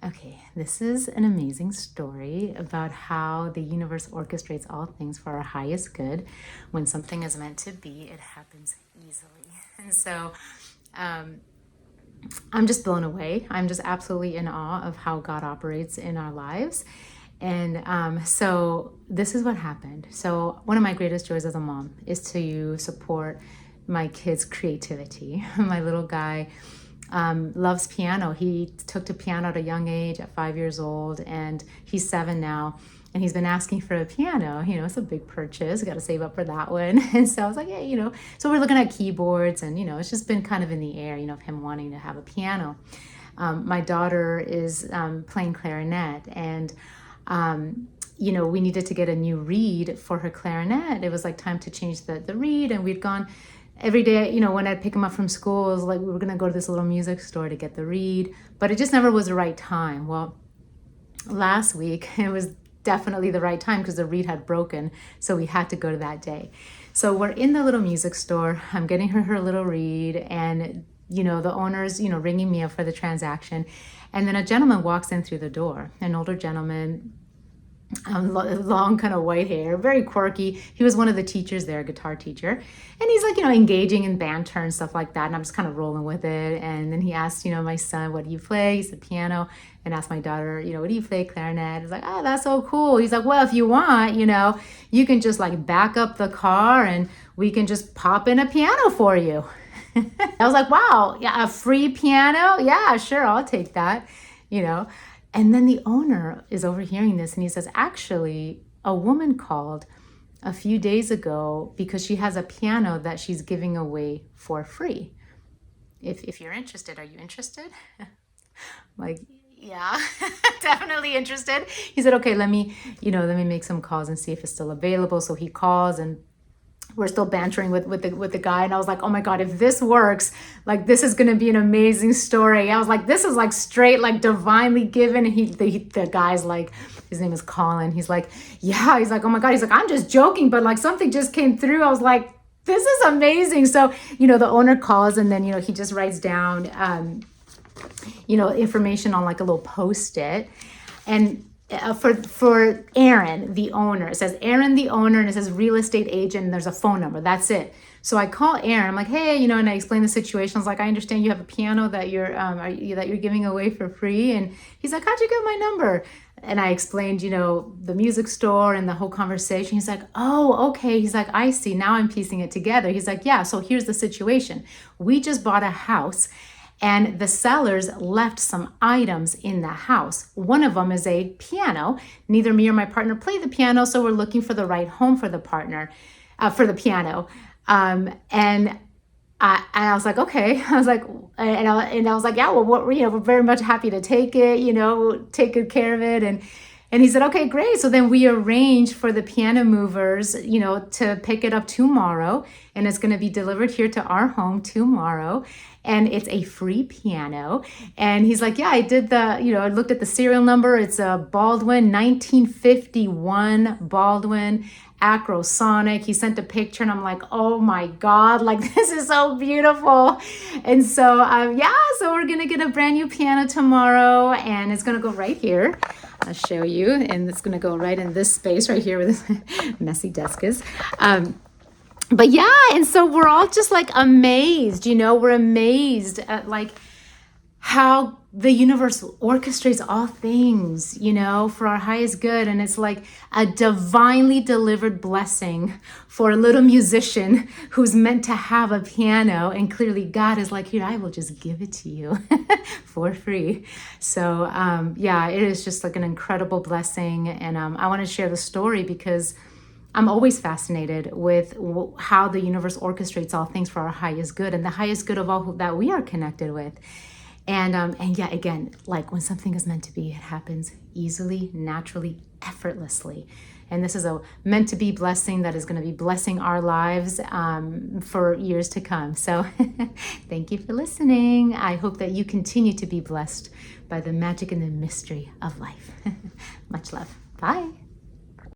Okay, this is an amazing story about how the universe orchestrates all things for our highest good. When something is meant to be, it happens easily. And so I'm just blown away. I'm just absolutely in awe of how God operates in our lives. And so this is what happened. So one of my greatest joys as a mom is to support my kids' creativity. My little guy loves piano. He took to piano at a young age, at 5 years old, and he's 7 now. And he's been asking for a piano. It's a big purchase. Got to save up for that one. And so I was like, yeah. So we're looking at keyboards, and it's just been kind of in the air, of him wanting to have a piano. My daughter is playing clarinet, and we needed to get a new reed for her clarinet. It was like time to change the reed, and we'd gone every day, when I'd pick him up from school. It was like we were going to go to this little music store to get the reed, but it just never was the right time. Well, last week it was definitely the right time because the reed had broken, so we had to go to that day. So we're in the little music store. I'm getting her little reed, and the owner's ringing me up for the transaction, and then a gentleman walks in through the door, an older gentleman, long kind of white hair, very quirky. He was one of the teachers there, a guitar teacher, and he's like engaging in banter and stuff like that, and I'm just kind of rolling with it. And then he asked my son, what do you play? He said piano. And asked my daughter, what do you play? Clarinet. He's like, oh, that's so cool. He's like, well, if you want, you can just like back up the car and we can just pop in a piano for you. I was like, wow, yeah, a free piano? Yeah, sure, I'll take that, And then the owner is overhearing this, and he says, actually, a woman called a few days ago because she has a piano that she's giving away for free. If you're interested, are you interested? Like, yeah, definitely interested. He said, okay, let me make some calls and see if it's still available. So he calls, and we're still bantering with the guy. And I was like, oh my God, if this works, like, this is going to be an amazing story. I was like, this is like straight, like divinely given. And the guy's like, his name is Colin. He's like, yeah, he's like, oh my God. He's like, I'm just joking, but like something just came through. I was like, this is amazing. So, the owner calls, and then, he just writes down, information on like a little Post-it. And for Aaron, the owner, it says Aaron, the owner, and it says real estate agent, and there's a phone number. That's it. So I call Aaron. I'm like, hey, and I explain the situation. I was like, I understand you have a piano that you're giving away for free. And he's like, how'd you get my number? And I explained, the music store and the whole conversation. He's like, oh, okay. He's like, I see. Now I'm piecing it together. He's like, yeah, so here's the situation. We just bought a house, and the sellers left some items in the house. One of them is a piano. Neither me or my partner play the piano, so we're looking for the right home for the for the piano. And I was like, okay. I was like, and I was like, yeah, well, we're very much happy to take it, take good care of it. And he said, okay, great. So then we arranged for the piano movers, to pick it up tomorrow, and it's going to be delivered here to our home tomorrow. And it's a free piano. And he's like, yeah, I did I looked at the serial number. It's a Baldwin, 1951 Baldwin Acrosonic. He sent a picture, and I'm like, oh my God, like, this is so beautiful. And so, so we're going to get a brand new piano tomorrow, and it's going to go right here. I'll show you, and it's going to go right in this space right here where this messy desk is. But yeah, and so we're all just like amazed, we're amazed at like how the universe orchestrates all things, for our highest good. And it's like a divinely delivered blessing for a little musician who's meant to have a piano. And clearly God is like, here, I will just give it to you for free. So it is just like an incredible blessing. And I want to share the story because I'm always fascinated with how the universe orchestrates all things for our highest good and the highest good of all that we are connected with. And again, like when something is meant to be, it happens easily, naturally, effortlessly. And this is a meant to be blessing that is going to be blessing our lives for years to come. So thank you for listening. I hope that you continue to be blessed by the magic and the mystery of life. Much love. Bye.